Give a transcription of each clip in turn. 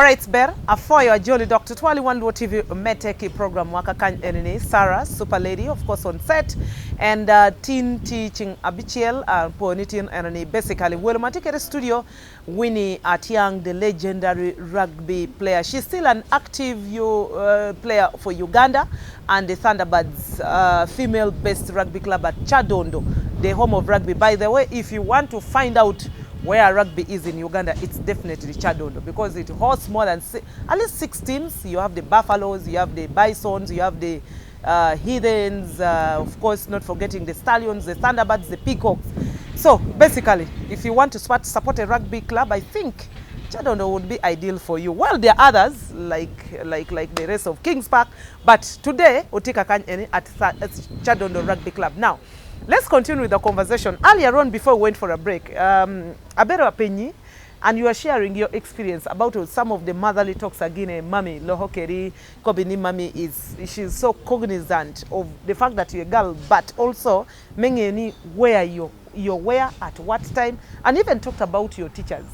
Alright, Ber, afoyo Jolly Dr. Twali Wanduo TV Meteki program mwaka enini Sarah, super lady, of course on set, and teen teaching abichiel, ponitin enini basically. Well, matikere studio, Winnie Atyang, the legendary rugby player. She's still an active player for Uganda and the Thunderbirds female-based rugby club at Chadondo, the home of rugby. By the way, if you want to find out where rugby is in Uganda, it's definitely Chadondo, because it hosts more than at least 6 teams. You have the Buffaloes, you have the Bisons, you have the Heathens, of course, not forgetting the Stallions, the Thunderbirds, the Peacocks. So basically, if you want to support a rugby club, I think Chadondo would be ideal for you. Well, there are others like the rest of Kings Park, but today Utika Kanyeni at Chadondo Rugby Club. Now, let's continue with the conversation. Earlier on, before we went for a break, Abero Apenyi, and you were sharing your experience about some of the motherly talks again. Mami Lohokeri, Kobini Mami she's so cognizant of the fact that you're a girl, but also mengeni where you're where at what time, and even talked about your teachers.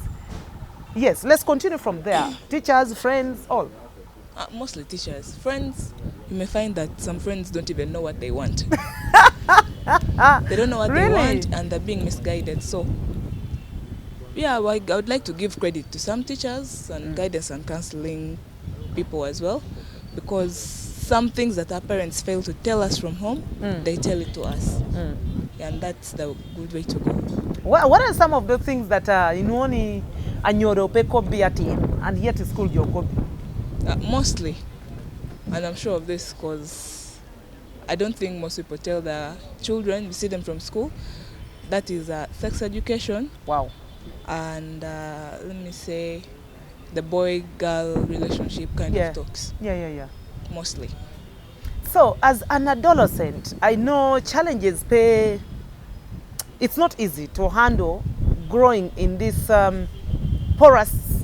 Yes, let's continue from there. Teachers, friends, all. Mostly teachers. Friends, you may find that some friends don't even know what they want. They don't know what they want, and they're being misguided. So, yeah, I would like to give credit to some teachers and guidance and counseling people as well, because some things that our parents fail to tell us from home, they tell it to us. And that's the good way to go. What are some of the things that Inuoni Anyorope Kobi and yet is school your Kobi? Mostly, and I'm sure of this because I don't think most people tell their children, we see them from school, that is sex education. Wow. And let me say the boy-girl relationship kind of talks. Yeah. Mostly. So as an adolescent, I know challenges it's not easy to handle growing in this porous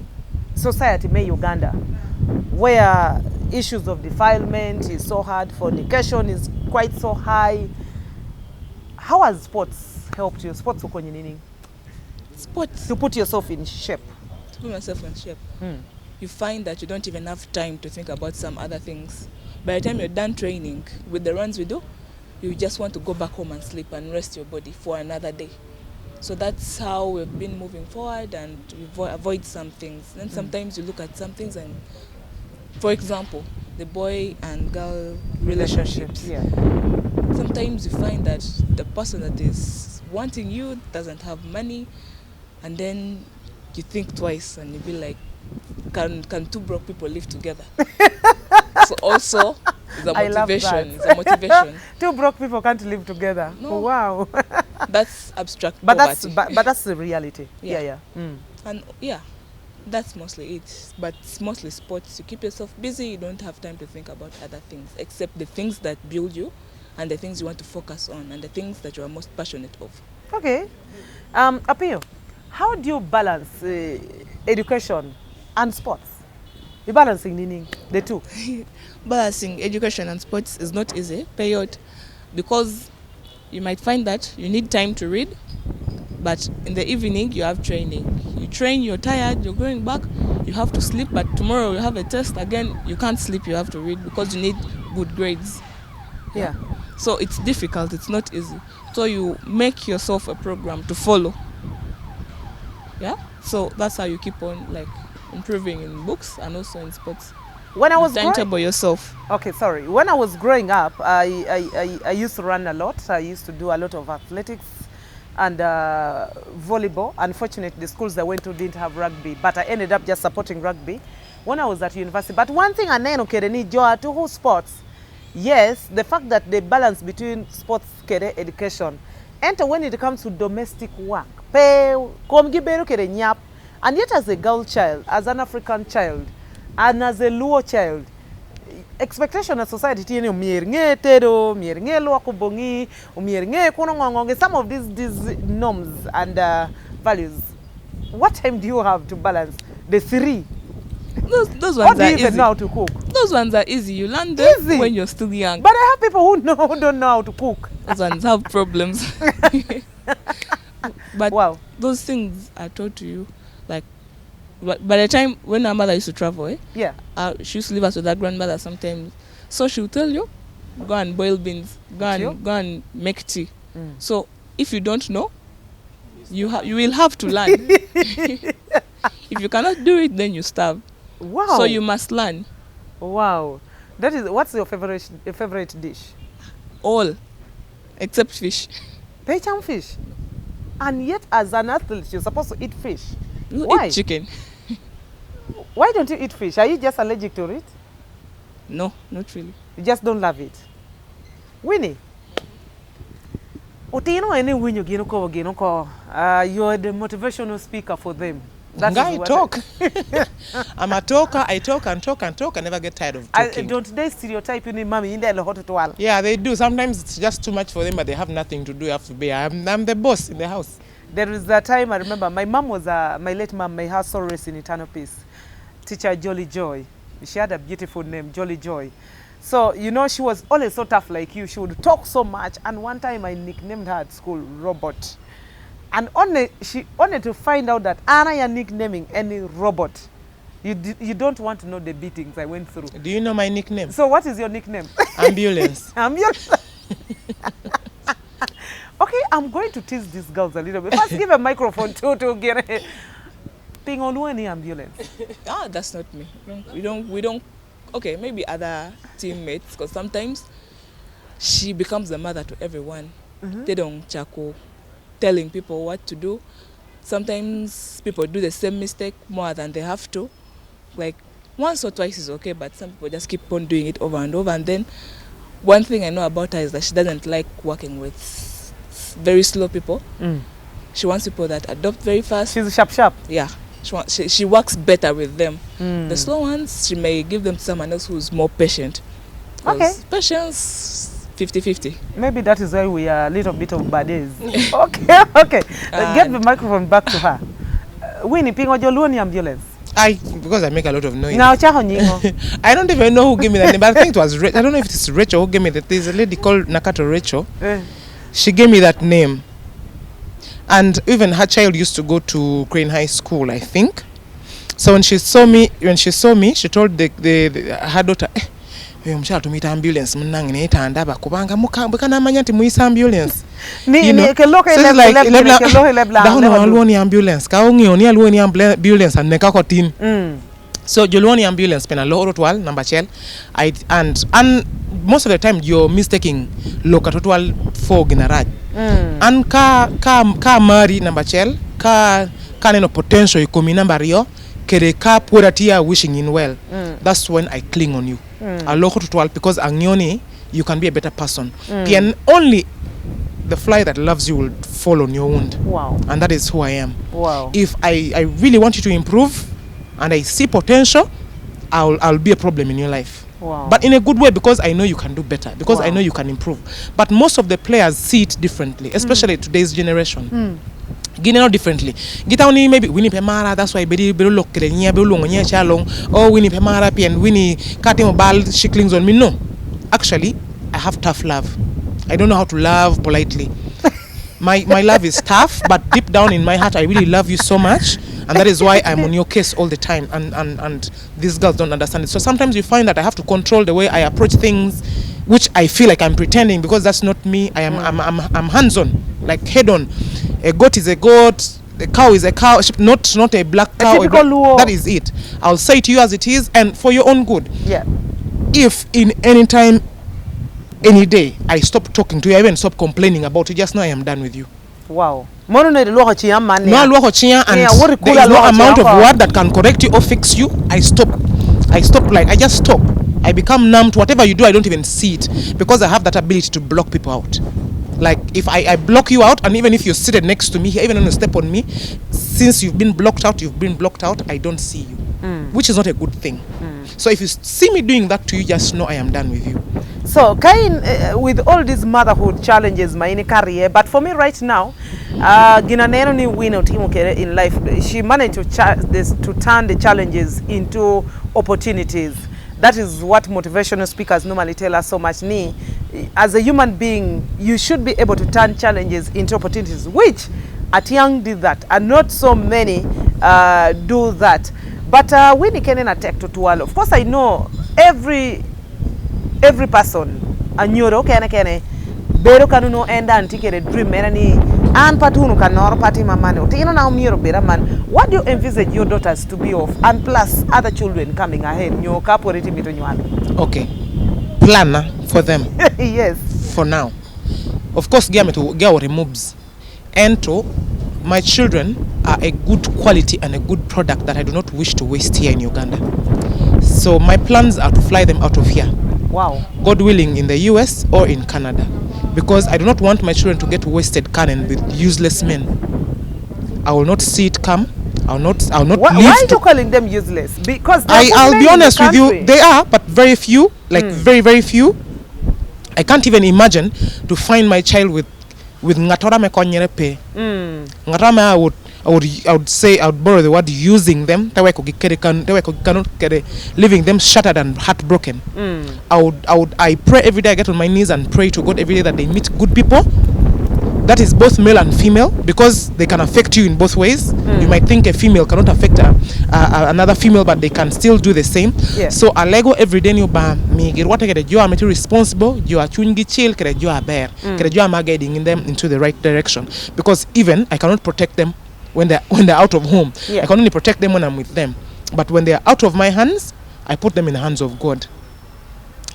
society, Uganda, where issues of defilement is so hard, fornication is quite so high. How has sports helped you? Sports to put yourself in shape. To put myself in shape. You find that you don't even have time to think about some other things. By the time you're done training with the runs we do, you just want to go back home and sleep and rest your body for another day. So that's how we've been moving forward, and we avoid some things. Then sometimes you look at some things, and for example, the boy and girl relationships. Yeah. Sometimes you find that the person that is wanting you doesn't have money, and then you think twice and you be like, can two broke people live together? So also, it's a motivation. It's a motivation. Two broke people can't live together. No. Wow. That's abstract poverty. But that's the reality. Yeah. And yeah, that's mostly it. But it's mostly sports. You keep yourself busy. You don't have time to think about other things, except the things that build you and the things you want to focus on and the things that you are most passionate of. Okay. Apio, how do you balance education and sports? You balancing the two? Balancing education and sports is not easy, period, because you might find that you need time to read, but in the evening you have training. You train, you're tired, you're going back, you have to sleep, but tomorrow you have a test again, you can't sleep, you have to read because you need good grades. Yeah. So it's difficult, it's not easy. So you make yourself a program to follow. Yeah? So that's how you keep on improving in books and also in sports. When I was timetable yourself. Okay, sorry. When I was growing up, I used to run a lot. I used to do a lot of athletics and volleyball. Unfortunately, the schools I went to didn't have rugby, but I ended up just supporting rugby when I was at university. But one thing I know, to who sports, yes, the fact that they balance between sports career education and when it comes to domestic work, and yet as a girl child, as an African child, and as a Luo child, expectation of society, some of these norms and values. What time do you have to balance the three? Those ones are easy. Even know how to cook? Those ones are easy. You learn them when you're still young. But I have people who don't know how to cook. Those ones have problems. But wow. Those things are taught to you But by the time when our mother used to travel, Yeah. she used to leave us with our grandmother sometimes. So she would tell you, go and boil beans, go and make tea. So if you don't know, you will have to learn. If you cannot do it, then you starve. Wow. So you must learn. Wow. That is, what's your favorite dish? All, except fish. Pecham fish. And yet, as an athlete, you're supposed to eat fish. You Why? eat chicken. Why don't you eat fish? Are you just allergic to it? No, not really. You just don't love it. Winnie. You're the motivational speaker for them. I talk. I'm a talker. I talk and talk and talk. I never get tired of talking. Don't they stereotype you, mommy, in the hot? Yeah, they do. Sometimes it's just too much for them, but they have nothing to do. I have to be. I'm the boss in the house. There was a time I remember my mom was my late mom, may her soul rest in eternal peace. Teacher Jolly Joy. She had a beautiful name, Jolly Joy. So, you know, she was always so tough like you. She would talk so much. And one time I nicknamed her at school Robot. And she only to find out that Anna, you're nicknaming any robot. You don't want to know the beatings I went through. Do you know my nickname? So what is your nickname? Ambulance. Ambulance. Okay, I'm going to tease these girls a little bit. First, give a microphone to get a thing on any ambulance. That's not me. We don't. Okay, maybe other teammates, because sometimes she becomes the mother to everyone. They don't chako telling people what to do. Sometimes people do the same mistake more than they have to. Like once or twice is okay, but some people just keep on doing it over and over. And then one thing I know about her is that she doesn't like working with very slow people. She wants people that adopt very fast. She's sharp. Yeah. She works better with them. The slow ones, she may give them to someone else who's more patient. Okay. Patience, 50-50. Maybe that is why we are a little bit of badies. Okay. Get the microphone back to her. Winnie, pingo joluoni ambulance. Because I make a lot of noise. Now, I don't even know who gave me that name, but I think it was I don't know if it's Rachel who gave me that. There's a lady called Nakato Rachel. She gave me that name. And even her child used to go to Crane High School, I think. So when she saw me, she told her daughter, "Mshala to meet ambulance. Mnangine itaandaba kubanga mukana manyati muisa ambulance." You know, so it's like alwoni ambulance. Kaungi oni alwoni ambulance and nekako tin. So jolwoni ambulance pena lo rotwal number chel. And most of the time you're mistaking lokatotwal for ginaraj. And ka mari number chel ka neno potential ikomi number yo kere ka puratia wishing in well. That's when I cling on you. A loko to because angioni you can be a better person. And only the fly that loves you will fall on your wound. Wow. And that is who I am. Wow. If I really want you to improve and I see potential, I'll be a problem in your life. Wow. But in a good way, because I know you can do better, because I know you can improve. But most of the players see it differently, especially today's generation. Gina differently. Gita only maybe Winnie Pemara, that's why Bedi Berulo Kerenia Belong on Chalong, or Winnie Pemara and Winnie cutting ball she clings on me. No. Actually, I have tough love. I don't know how to love politely. My love is tough, but deep down in my heart I really love you so much. And that is why I'm on your case all the time, and these girls don't understand it. So sometimes you find that I have to control the way I approach things, which I feel like I'm pretending, because that's not me. I'm hands-on, like head-on. A goat is a goat, a cow is a cow, not a black cow. That is it. I'll say it to you as it is, and for your own good. Yeah. If in any time, any day, I stop talking to you, I even stop complaining about it, just know I am done with you. Wow. No and there is no amount of word that can correct you or fix you. I just stop. I become numb to whatever you do. I don't even see it, because I have that ability to block people out. Like if I block you out, and even if you're seated next to me here, even when you step on me, since you've been blocked out, I don't see you, which is not a good thing. So if you see me doing that to you, just know I am done with you. So, with all these motherhood challenges, my career, but for me right now, Ginanero in life, she managed to turn the challenges into opportunities. That is what motivational speakers normally tell us so much. As a human being, you should be able to turn challenges into opportunities, which Atyang did that, and not so many do that. But Winnie Kenena Tech to Tuwalo. Of course, I know every person anyoro kene bero kanuno enda antikere dream enani an patunu kanor pati mamane otino na umiro bera man. What do you envisage your daughters to be of, and plus other children coming ahead? Nyo kapo reti mito Nywal. Okay, plan for them. Yes. For now, of course, get removes. And to my children are a good quality and a good product that I do not wish to waste here in Uganda. So my plans are to fly them out of here. Wow. God willing, in the US or in Canada, because I do not want my children to get wasted cannon with useless men. I will not see it come. I'll not Why are you calling them useless? Because I'll be honest with you, they are, but very few, like very few. I can't even imagine to find my child with ngatora me konyerepe. Ngatora I would say I would borrow the word using them. Leaving them shattered and heartbroken. I pray every day. I get on my knees and pray to God every day that they meet good people. That is both male and female, because they can affect you in both ways. You might think a female cannot affect another female, but they can still do the same. Yeah. So I lego every day. You are responsible. You are chungi chill. You are bear. You are guiding them into the right direction. Because even I cannot protect them when they're out of home. Yeah. I can only protect them when I'm with them. But when they're out of my hands, I put them in the hands of God.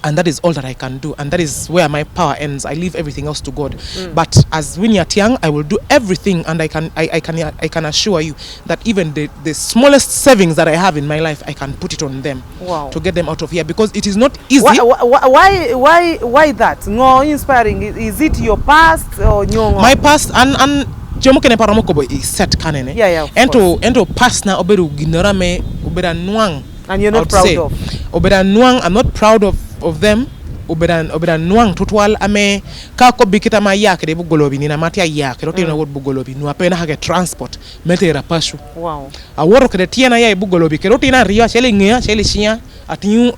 And that is all that I can do, and that is where my power ends. I leave everything else to God. But as Winnie Atyang, I will do everything, and I can assure you that even the smallest savings that I have in my life, I can put it on them. Wow. To get them out of here, because it is not easy. Why that? No inspiring. Is it your past or your My past and Jomokene paramokobo is set kanene. Yeah. Ento past na oberu ginora me obera nuang. And you're not proud of. Obera nuang, I'm not proud of them. Obera nuang tutwal ame kako bikita ma yak de bugolobi ni na matia yak rote na word bugolobi no apena hage transport metera pashu. Wow. Aworo kede tiana ya bugolobi ke rote na rio chele ngea chele shia atinyu.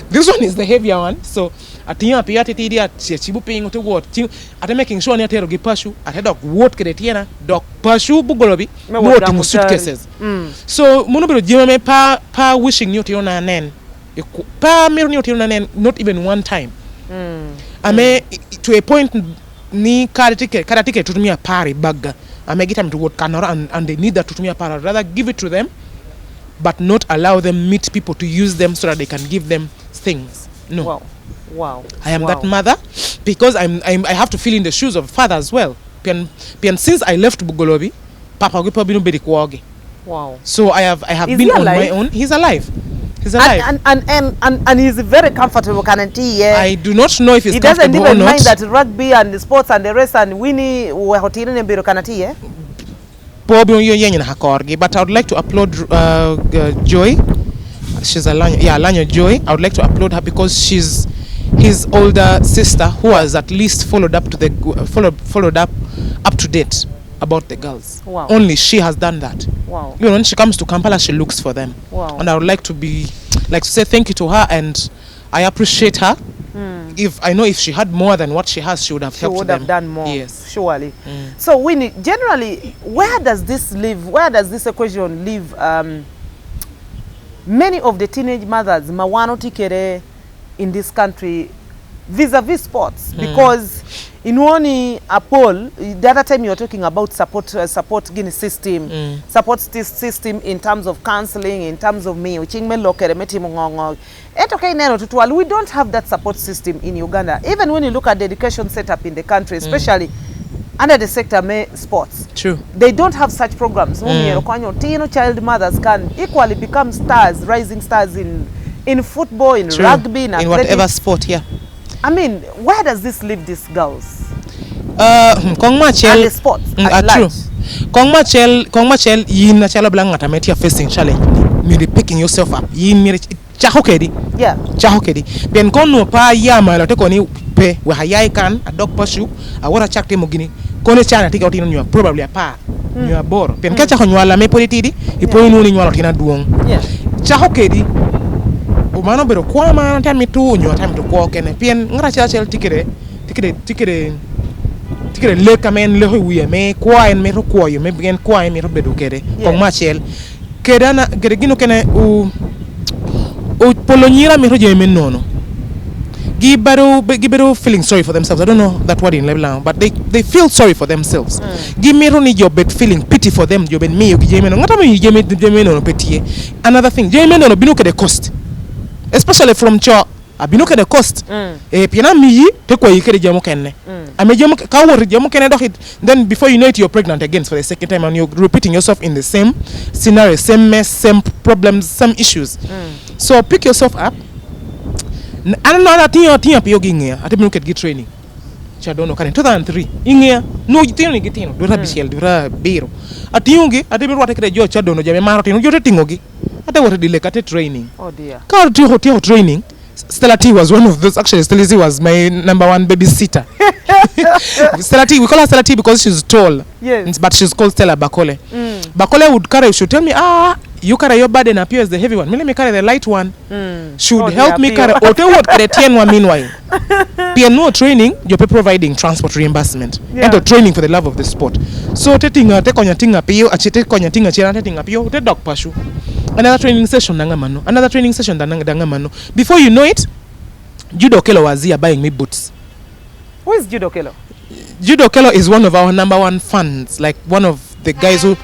This one is the heavier one, so atinyu apia titi at chibu ping to what at making sure ni atero gi pashu at head of what kede tiana dog pashu bugolobi no to suitcases. So monobero jime pa wishing you to na nen pa mir ni to na nen not even one time. Ame to a point ni kada ticket to tumia pari bag. Ame get them to what kanora and they need that to tumia para. Rather give it to them, but not allow them meet people to use them so that they can give them things. No. Wow. I am that mother, because I have to fill in the shoes of father as well. Pian since I left Bugolobi, Papa Gupa binu bedi kuoge. Wow. So I have been on my own. He's alive. He's alive. And he's very comfortable, can't he? Yeah. I do not know if he's he comfortable doesn't even or not. mind that rugby and the sports and the rest and Winnie were hoteli nembiro can't he? Yeah. But I would like to applaud Joy. She's Lanyo Joy. I would like to applaud her because she's his older sister who has at least followed up to date about the girls. Wow. Only she has done that. Wow. You know, when she comes to Kampala, she looks for them. Wow. And I would like to say thank you to her, and I appreciate her. If I know if she had more than what she has, she would have helped them. She would have done more. Yes. Surely. So Winnie, generally, where does this live? Where does this equation live? Many of the teenage mothers, mawano tikere in this country, vis-a-vis sports, because in one a poll, the other time you were talking about support Guinea system, support this system in terms of counseling, in terms of me, we don't have that support system in Uganda. Even when you look at the education setup in the country, especially under the sector sports, true, they don't have such programs. Child mothers can equally become stars, rising stars in football, in rugby, in whatever sport. Yeah. I mean, where does this leave these girls? And the sports at large. Kongmachel yin na chala blanga tametia facing challenge. Miri picking yourself up. Yin miri chahokedi. Yeah. Chahokedi. Ben kono pa yama la teko ni pe we hayai kan a dog pursue a wara chakte mogini. Kone chana tika otino nywa probably a pa. Nywa boro. Ben kacha konywala me politidi ipo inu ni nywa tina duong. Yeah. Chahokedi. Umano bero kwa ma time tu nywa time to kwa kene. Pien ngara chachel tikere le kamen le huye me kwa en me ro kwa yo me bien kwa en me ro bedo kere. Kongmachel Kerana Geregino kene u Polonyira Miroje Menono. Gibero feeling sorry for themselves. I don't know that word in Lebanon, but they feel sorry for themselves. Give me only your bed feeling pity for them. You ben me you give me no. Another thing, Jameno no binuke the cost, especially from Cho. Abinuke the cost. Piana mi take away yikere jamu kenne. Amejamu kawo jamu kenne do it. Then before you know it, you're pregnant again for the second time, and you're repeating yourself in the same scenario, same mess, same problems, same issues. So pick yourself up. I don't know that thing apio ginga. I didn't get training. Chadono can 2003. Ingia no gitino gitino. Dura bishel dura biro. Atiungi I didn't want to get your chadono jame martin you tingogi. I don't want to delay training. Oh dear. Car hotel training. Stella T was one of those. Actually, Stella T was my number one babysitter. Stella T, we call her Stella T because she's tall. Yes. But she's called Stella Bakole. Bakole would carry. She would tell me, you carry your burden up here as the heavy one. Me let me carry the light one. She would help me carry. Ote would carry TN1 meanwhile. PNO training, you're providing transport reimbursement. And the training for the love of the sport. So take on your thing up here, take on your thing up here, take dog pashu. Another training session dangamano. Another training session dangamano. Before you know it, Judo Kelo was here buying me boots. Who is Judo Kelo? Judo Kelo is one of our number one fans, like one of the guys who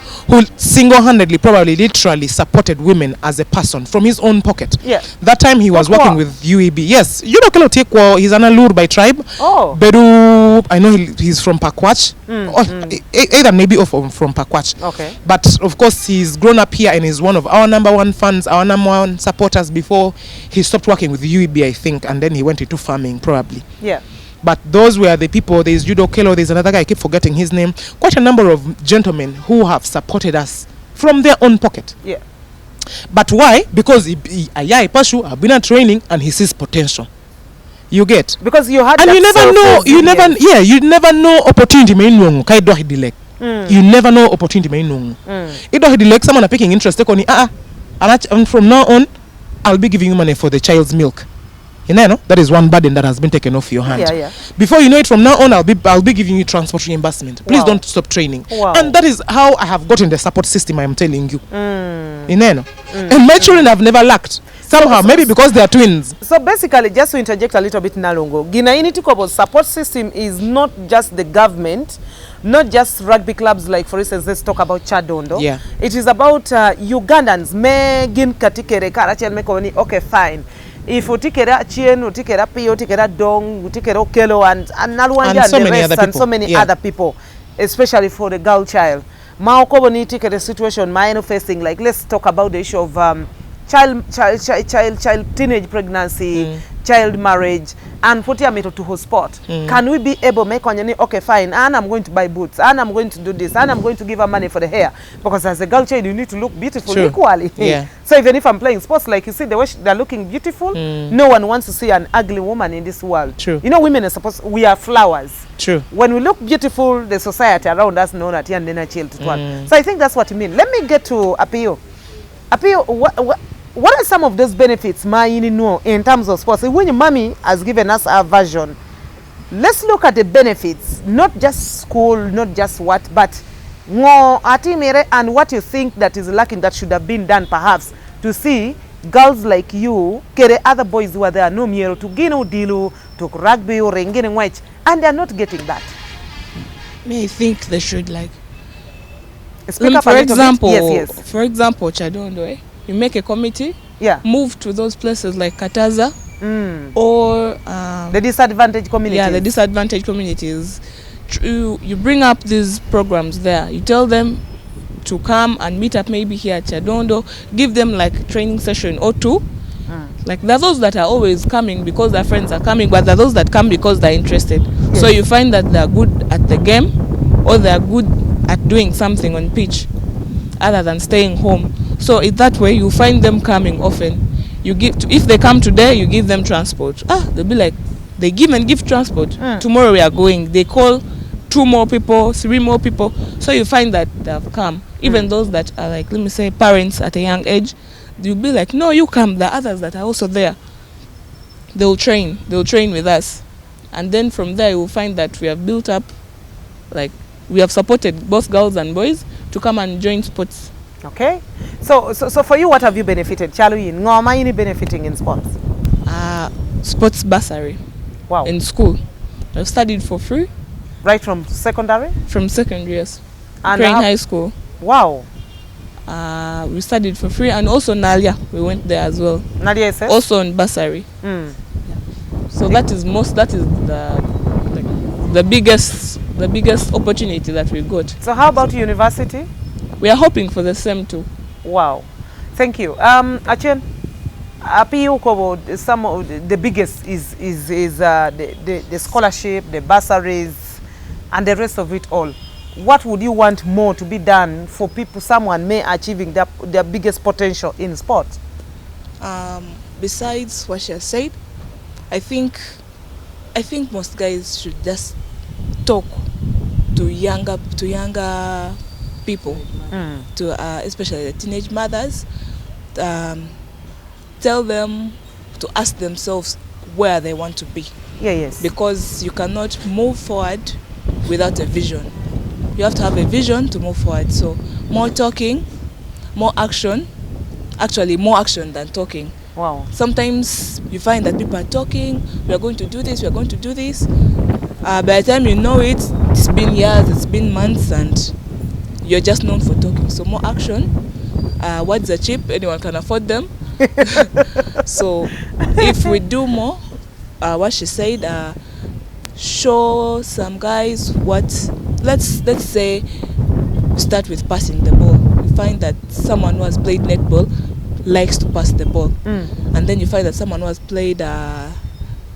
single-handedly, probably literally supported women as a person from his own pocket. Yeah. That time he was working with UEB. Yes, Judo Kelo Tekwa, he's an Alur by tribe. Oh. Beru, I know he's from Pakwach. Either maybe from Pakwach. Okay. But of course he's grown up here and is one of our number one fans, our number one supporters before he stopped working with UEB, I think, and then he went into farming probably. Yeah. But those were the people. There's Judo Kelo, there's another guy, I keep forgetting his name. Quite a number of gentlemen who have supported us from their own pocket. Yeah. But why? Because Pashu have been at training and he sees potential. You get? Because you had and that you never know opportunity may know kai do hidilek. You never know opportunity may know. It do hidilek someone are picking interest take on and from now on I'll be giving you money for the child's milk. You know, that is one burden that has been taken off your hand. Yeah. Before you know it, from now on, I'll be giving you transport reimbursement. Please don't stop training. Wow. And that is how I have gotten the support system I am telling you. You know, and my children have never lacked. Somehow, maybe because they are twins. So basically, just to interject a little bit, Nalongo, Ginaini support system is not just the government, not just rugby clubs like, for instance, let's talk about Chadondo. Yeah. It is about Ugandans. Megin katikere karachel mekoni. Okay, fine. If utikera chien, utikera pio, utikera dong, utikera okelo, and Nalwanja so and the many rest, other and people. so many other people, especially for the girl child. Maokobo ni tikere situation mine facing, like let's talk about the issue of child teenage pregnancy, child marriage, and put your to whole sport. Can we be able to make on okay, fine, and I'm going to buy boots, and I'm going to do this, and I'm going to give her money for the hair, because as a girl child you need to look beautiful equally. Yeah. So even if I'm playing sports, like you see the way they're looking beautiful, no one wants to see an ugly woman in this world. True. You know, women are supposed, we are flowers. True. When we look beautiful, the society around us know that and then child to So I think that's what you mean. Let me get to Apio. Apio, what are some of those benefits in terms of sports? When your mommy has given us a version, let's look at the benefits, not just school, not just what, but more atimere and what you think that is lacking that should have been done perhaps to see girls like you, kere other boys who are there, no miero to gino dilu, to rugby or rengene white, and they're not getting that. I think they should like. For example, Chadondo, you make a committee, move to those places like Kataza or the disadvantaged communities. Yeah, the disadvantaged communities. You bring up these programs there. You tell them to come and meet up maybe here at Chadondo. Give them like training session or two. Like there are those that are always coming because their friends are coming, but there are those that come because they're interested. Yes. So you find that they're good at the game or they're good at doing something on pitch other than staying home. So in that way, you find them coming often. You give if they come today, you give them transport. They'll be like, they give transport. Tomorrow we are going. They call 2 more people, 3 more people. So you find that they have come. Even those that are like, let me say, parents at a young age, you'll be like, no, you come. There are others that are also there. They'll train with us. And then from there, you will find that we have built up, like, we have supported both girls and boys to come and join sports. Okay. So for you, what have you benefited? Chalu yin ngoma yini benefiting in sports? Sports bursary. Wow. In school. I studied for free. Right from secondary? From secondary, yes. And in high school. Wow. We studied for free, and also Nalia, we went there as well. Nalia is also on bursary. So that is the biggest opportunity that we got. So how about university? We are hoping for the same too. Wow, thank you. Achen, some of the biggest is the scholarship, the bursaries, and the rest of it all. What would you want more to be done for people, someone may achieving their biggest potential in sport? Besides what she has said, I think most guys should just talk to younger people, especially the teenage mothers. Tell them to ask themselves where they want to be. Yes. Because you cannot move forward without a vision. You have to have a vision to move forward. So more talking, more action. Actually, more action than talking. Wow. Sometimes you find that people are talking, we are going to do this, we are going to do this. By the time you know it, it's been years, it's been months, and you're just known for talking. So more action. Words are cheap, anyone can afford them. So if we do more, what she said, show some guys what, let's say, start with passing the ball. You find that someone who has played netball likes to pass the ball, and then you find that someone who has played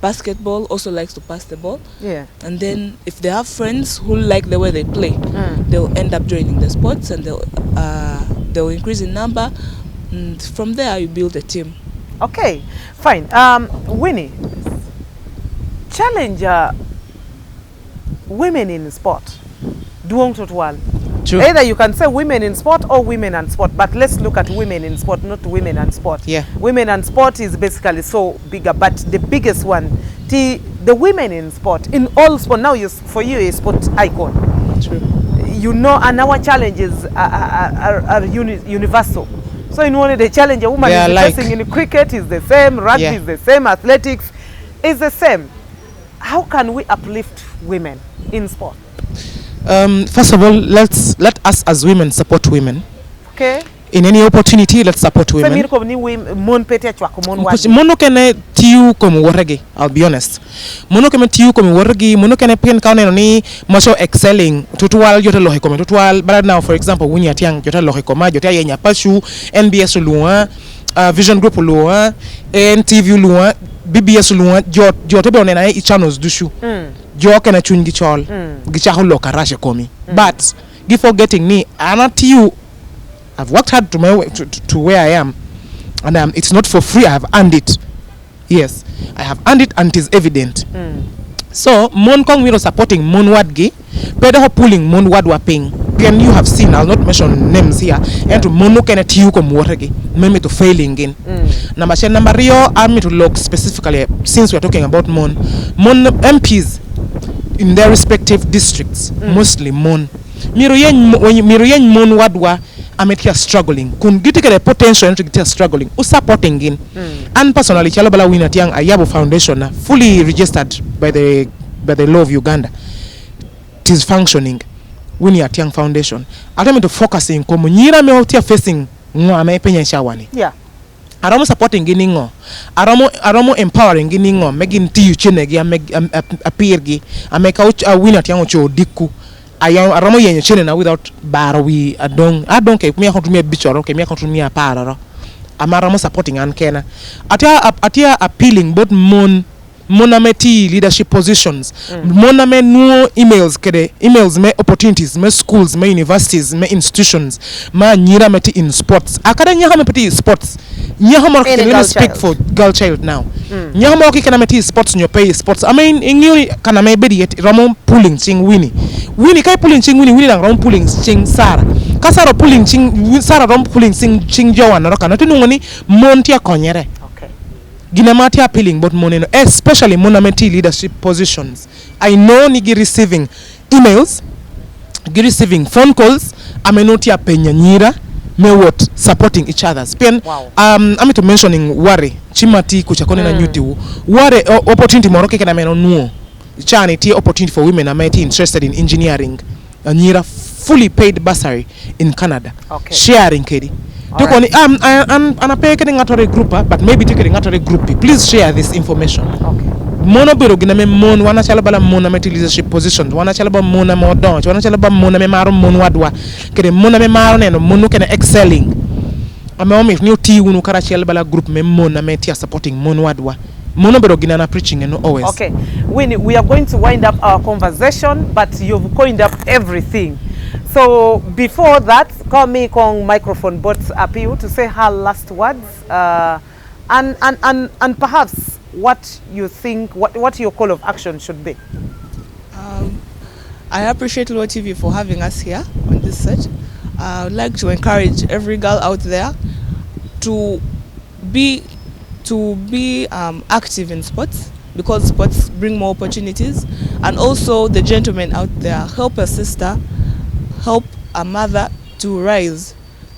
basketball also likes to pass the ball. Yeah. And then if they have friends who like the way they play, they'll end up joining the sports, and they'll increase in number, and from there you build a team. Okay, fine. Winnie, challenge women in sport. Duong Totwal. True. Either you can say women in sport or women and sport, but let's look at women in sport, not women and sport. Yeah. Women and sport is basically so bigger, but the biggest one, the women in sport, in all sport, now for you a sport icon. True. You know, and our challenges are universal. So in one the challenge a woman is facing in cricket is the same, rugby is the same, athletics is the same. How can we uplift women in sport? First of all, let us as women support women. Okay. In any opportunity, let's support women. Mono kene tiu komu waragi, I'll be honest. Mono kene tiu komu waragi, mono kene pen kaune ni maso excelling. Tutual jota lohe kome. Tutual, but now for example, Winnie Atyang jota lohe koma, jota yenya pashu, NBS luwa, Vision Group luwa, NTV luwa, BBS luwa, jota be onena e channels dushu. Jo kena chungi chol, gichaho loka rashe komi. But before getting me, anat you. I've worked hard to where I am, and it's not for free. I have earned it. Yes, I have earned it, and it is evident. So, mon kong we are supporting mon wadgi, pedo ho pulling mon wadwa ping. Again, you have seen. I'll not mention names here. And to mono kena tiu kom waregi, meme to failing in. Number rio army to look specifically since we're talking about mon MPs in their respective districts, mostly mon. Miroyen mon wadwa. I'm here struggling. Kun get the potential to get struggling. U supporting in. And personally, Chalobala Winnie Atyang Ayabo Foundation, fully registered by the law of Uganda. It is functioning. Winnie Atyang Foundation. I want to focus in komu nyira me hotia facing ngo ame penya shawani. Yeah. Aramo supporting giningo. Aramo empowering giningo. Megin ti uchenegi apirgi. Ameka Winnie Atyang ocho diku. Aramo yenye chene na without barawi adong ke me kontu me bichoro ke me kontu me pararo amaramo supporting an kena atia appealing both monameti leadership positions moname no emails me opportunities me schools me universities me institutions ma nyira meti in sports akada nya ha meti sports nya ha can speak for girl child now nya ha ki kana meti sports nyo pay sports I mean ingiri kana me bedi yet ramo pulling ching Winnie kai pulling ching Winnie lang ram pulling ching Sara kasaro pulling ching Sara ram pulling ching Joan na kana tunungoni montia konyere. Ginamati appealing but money, especially monamenti leadership positions. I know nigi receiving emails, receiving phone calls, amenoti apenya nyira, may what supporting each other's pen. Wow. I'm to mentioning ware chimati kuchakone na nyuti ware opportunity moroke kana meno nuo chani ti opportunity for women are interested in engineering nyira fully paid bursary in Canada. Okay. Sharing kedi. Right. I'm paying a group, but maybe taking a group. Please share this information. Okay. Mono biro gina me mon wana chala bala mona me leadership position wana chala ba mona mo don wana chala ba mona me maro mon wadwa kede mona me maro neno monu kene excelling ama me new ti wunu kara chala bala group me mona me tia supporting mon wadwa mono biro gina na preaching and always. Okay, Winnie, we are going to wind up our conversation, but you've coined up everything. So before that, call me kong microphone bots appeal to say her last words and perhaps what you think, what your call of action should be. I appreciate Luo TV for having us here on this set. I would like to encourage every girl out there to be active in sports, because sports bring more opportunities, and also the gentlemen out there, help a sister, help a mother to rise.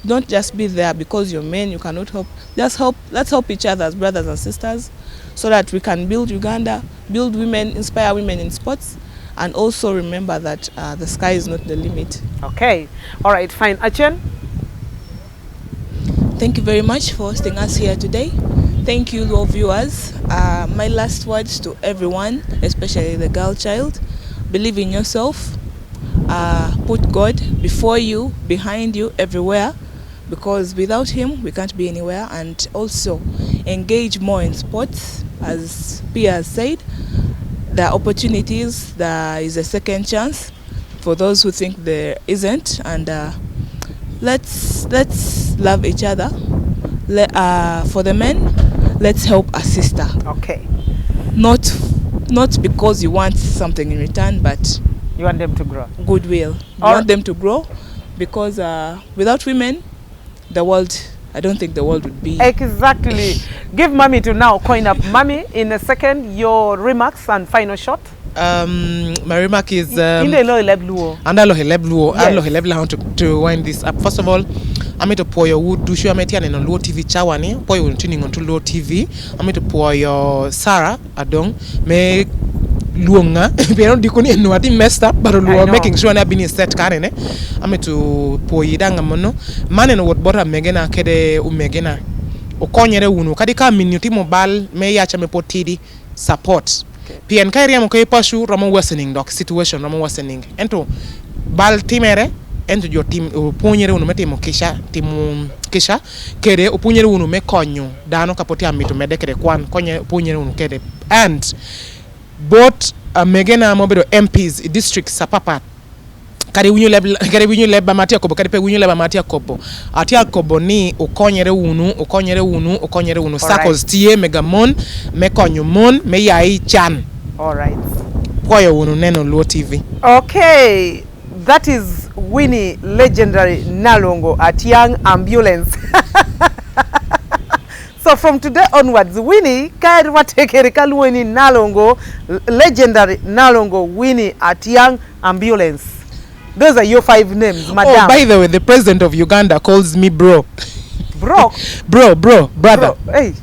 Don't just be there because you're men, you cannot help. Just help. Let's help each other as brothers and sisters, so that we can build Uganda, build women, inspire women in sports, and also remember that the sky is not the limit. Okay. All right, fine. Achen? Thank you very much for hosting us here today. Thank you, all viewers. My last words to everyone, especially the girl child: believe in yourself. Put God before you, behind you, everywhere, because without him we can't be anywhere. And also engage more in sports. As Pia has said, there are opportunities, there is a second chance for those who think there isn't, and let's love each other. For the men, let's help a sister. Okay. Not because you want something in return, but you want them to grow. Goodwill. You want them to grow, because without women, the world, I don't think the world would be. Exactly. Give Mommy to now coin up. Mommy, in a second, your remarks and final shot. My remark is to wind this up. First of all, I'm to pour your wood to show me on Luo TV chawani, pour you tuning on to Luo TV. I'm to pour your Sarah Adong me luonga pero dikuni no ati messed up but Luo making sure na been set karene. I'm to pour yidanga mono man no what bota megena kede umegena okonyere unu kadika minuti mobile me yacha me potidi support. PN Kairiam kay pashu ramo worsening doc situation ramo worsening ento bal timere ento your team punyere unu metimo kisha timu kisha kede upunyere unu me konyo dano kapoti amito medekere kwan konye punyere unu kede and both megena mobedo MPs district sapapa kari winyu leba matia kobo kari pe winyu leba matia kobo atia kobo ni okonyere unu circles tie megamon mekonyo mon me yai chan. All right. Poyo unu neno Luo TV. Okay, that is Winnie legendary Nalongo Atyang ambulance. So from today onwards, Winnie kairi watekere Winnie Nalongo legendary Nalongo Winnie Atyang ambulance. Those are your 5 names, madam. Oh, by the way, the president of Uganda calls me bro. Bro? Brother. Hey.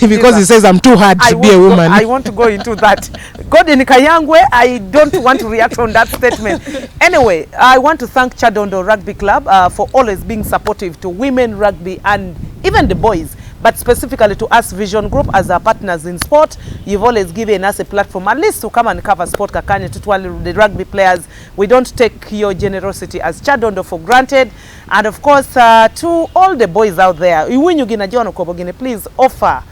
Because he says I'm too hard to be a woman. I want to go into that. God in Kayangwe, I don't want to react on that statement. Anyway, I want to thank Chadondo Rugby Club for always being supportive to women rugby and even the boys. But specifically to us Vision Group as our partners in sport, you've always given us a platform at least to come and cover sport kakanye tutwali the rugby players. We don't take your generosity as Chadondo for granted. And of course, to all the boys out there, please offer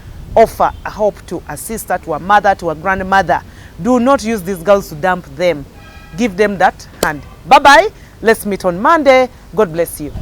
a hope to a sister, to a mother, to a grandmother. Do not use these girls to dump them. Give them that hand. Bye-bye. Let's meet on Monday. God bless you.